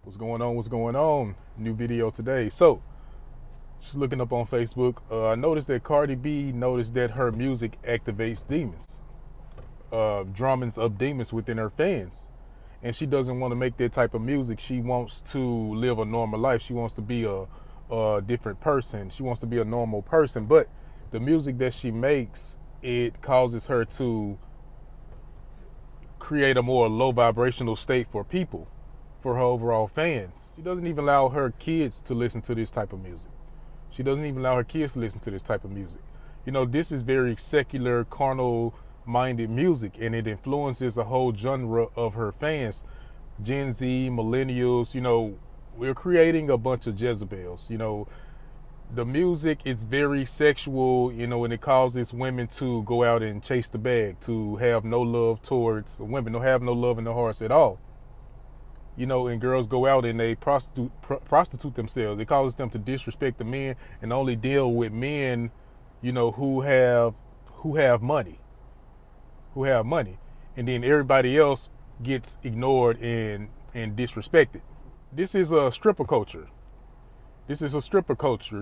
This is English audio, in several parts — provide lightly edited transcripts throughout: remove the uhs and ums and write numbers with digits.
What's going on? What's going on? New video today. So, just looking up on Facebook, I noticed that Cardi B noticed that her music activates demons, drummings of demons within her fans. And she doesn't want to make that type of music. She wants to live a normal life. She wants to be a different person. She wants to be a normal person. But the music that she makes, it causes her to create a more low vibrational state for people, for her overall fans. She doesn't even allow her kids to listen to this type of music. She doesn't even allow her kids to listen to this type of music. You know, this is very secular, carnal minded music, and it influences a whole genre of her fans. Gen Z, millennials, we're creating a bunch of Jezebels. The music is very sexual, and it causes women to go out and chase the bag, to have no love towards women, to have no love in their hearts at all. And girls go out and they prostitute themselves. It causes them to disrespect the men and only deal with men, who have money, and then everybody else gets ignored and disrespected. This is a stripper culture.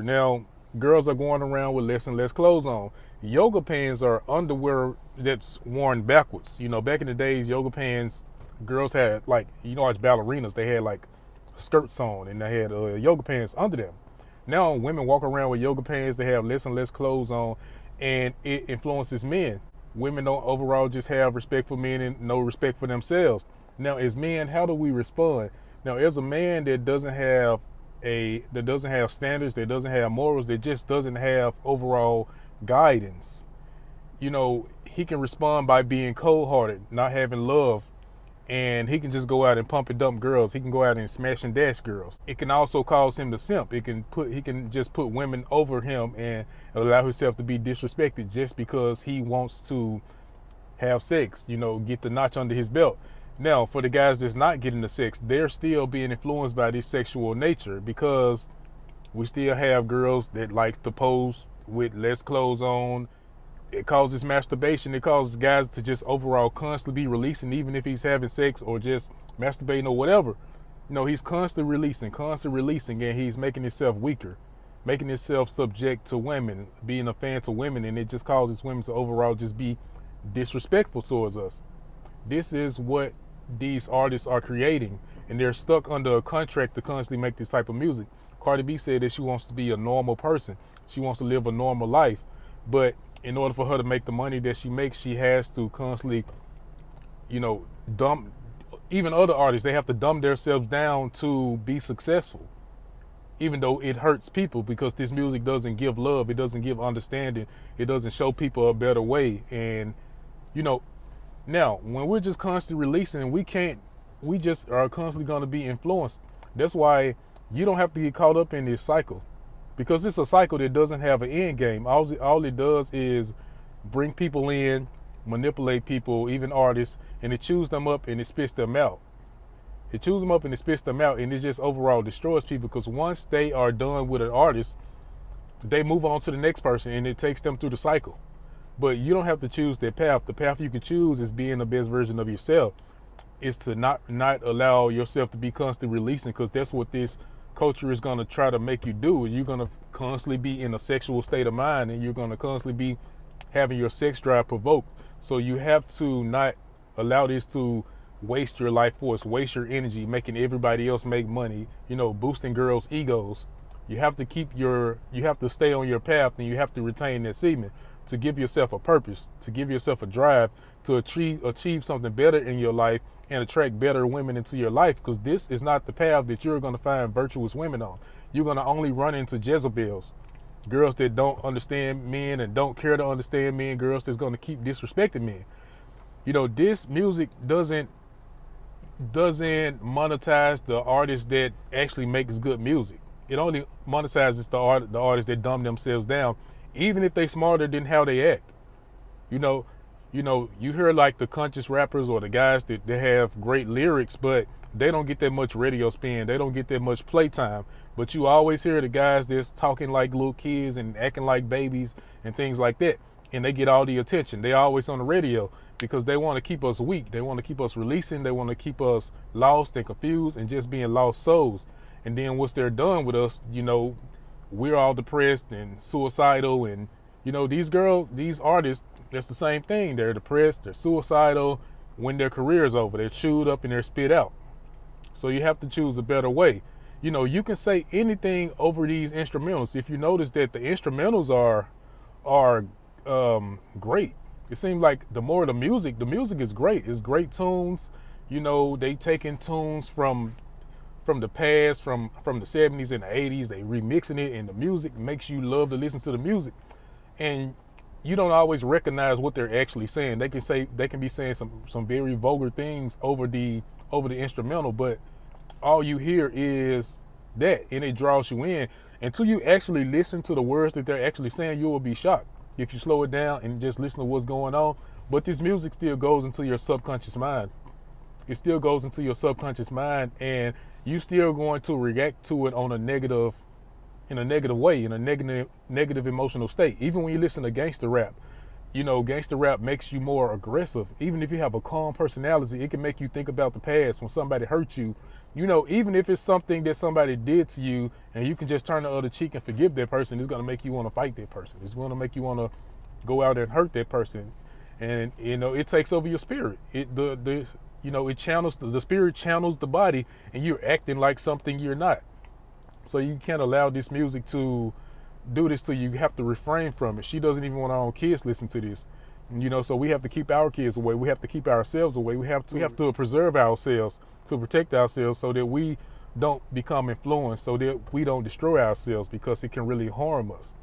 Now, girls are going around with less and less clothes on. Yoga pants are underwear that's worn backwards. Back in the days, yoga pants, girls had as ballerinas, they had like skirts on and they had yoga pants under them. Now women walk around with yoga pants, they have less and less clothes on, and it influences men. Women don't overall just have respect for men and no respect for themselves. Now, as men, how do we respond? Now, as a man that doesn't have standards, that doesn't have morals, that just doesn't have overall guidance, he can respond by being cold-hearted, not having love, and he can just go out and pump and dump girls. He can go out and smash and dash girls. It can also cause him to simp. He can just put women over him and allow himself to be disrespected just because he wants to have sex, get the notch under his belt. Now, for the guys that's not getting the sex, they're still being influenced by this sexual nature, because we still have girls that like to pose with less clothes on. It causes masturbation. It causes guys to just overall constantly be releasing, even if he's having sex or just masturbating or whatever. He's constantly releasing, and he's making himself weaker, making himself subject to women, being a fan to women, and it just causes women to overall just be disrespectful towards us. This is what these artists are creating, and they're stuck under a contract to constantly make this type of music. Cardi B said that she wants to be a normal person. She wants to live a normal life, but in order for her to make the money that she makes, she has to constantly, dumb. Even other artists, they have to dumb themselves down to be successful, even though it hurts people, because this music doesn't give love, it doesn't give understanding, it doesn't show people a better way. And now when we're just constantly releasing, we just are constantly going to be influenced. That's why you don't have to get caught up in this cycle, because it's a cycle that doesn't have an end game. All it does is bring people in, manipulate people, even artists, and it chews them up and it spits them out. And it just overall destroys people, because once they are done with an artist, they move on to the next person, and it takes them through the cycle. But you don't have to choose that path. The path you can choose is being the best version of yourself. Is to not allow yourself to be constantly releasing, because that's what this culture is going to try to make you do. You're going to constantly be in a sexual state of mind, and you're going to constantly be having your sex drive provoked. So you have to not allow this to waste your life force, waste your energy, making everybody else make money, boosting girls' egos. You have to stay on your path, and you have to retain that semen to give yourself a purpose, to give yourself a drive to achieve something better in your life and attract better women into your life, because this is not the path that you're going to find virtuous women on. You're going to only run into Jezebels, girls that don't understand men and don't care to understand men, girls that's going to keep disrespecting men. This music doesn't monetize the artist that actually makes good music. It only monetizes the artists that dumb themselves down, even if they smarter than how they act. You hear like the conscious rappers or the guys that have great lyrics, but they don't get that much radio spin. They don't get that much playtime. But you always hear the guys that's talking like little kids and acting like babies and things like that. And they get all the attention. They always on the radio. because they want to keep us weak. They want to keep us releasing. They want to keep us lost and confused and just being lost souls. And then once they're done with us, we're all depressed and suicidal. And, these girls, these artists, that's the same thing. They're depressed, they're suicidal. When their career is over, they're chewed up and they're spit out. So you have to choose a better way. You can say anything over these instrumentals. If you notice that the instrumentals are great. It seems like the music is great. It's great tunes. They taking tunes from the past, from the 70s and the 80s. They remixing it, and the music makes you love to listen to the music. And you don't always recognize what they're actually saying. They can be saying some very vulgar things over the instrumental, but all you hear is that, and it draws you in. Until you actually listen to the words that they're actually saying, you will be shocked if you slow it down and just listen to what's going on. But this music still goes into your subconscious mind. It still goes into your subconscious mind, and you still going to react to it in a negative way, in a negative emotional state. Even when you listen to gangster rap, gangster rap makes you more aggressive. Even if you have a calm personality, it can make you think about the past when somebody hurt you. Even if it's something that somebody did to you and you can just turn the other cheek and forgive that person, it's going to make you want to fight that person. It's going to make you want to go out and hurt that person. And, it takes over your spirit. It channels, the spirit channels the body, and you're acting like something you're not. So you can't allow this music to do this to you. You have to refrain from it. She doesn't even want our own kids listen to this. So we have to keep our kids away. We have to keep ourselves away. We have to preserve ourselves, to protect ourselves, so that we don't become influenced, so that we don't destroy ourselves, because it can really harm us.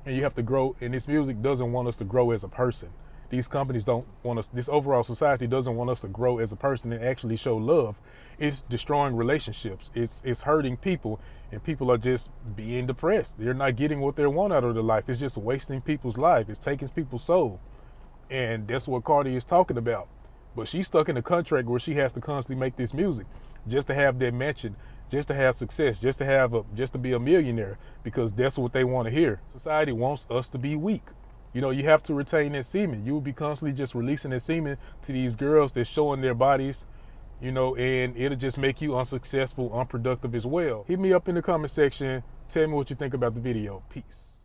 And you have to grow, and this music doesn't want us to grow as a person. These companies don't want us, this overall society doesn't want us to grow as a person and actually show love. It's destroying relationships. It's hurting people, and people are just being depressed. They're not getting what they want out of their life. It's just wasting people's life. It's taking people's soul. And that's what Cardi is talking about. But she's stuck in a contract where she has to constantly make this music just to have that mention, just to have success, just to be a millionaire, because that's what they want to hear. Society wants us to be weak. You have to retain that semen. You will be constantly just releasing that semen to these girls that's showing their bodies, and it'll just make you unsuccessful, unproductive as well. Hit me up in the comment section. Tell me what you think about the video. Peace.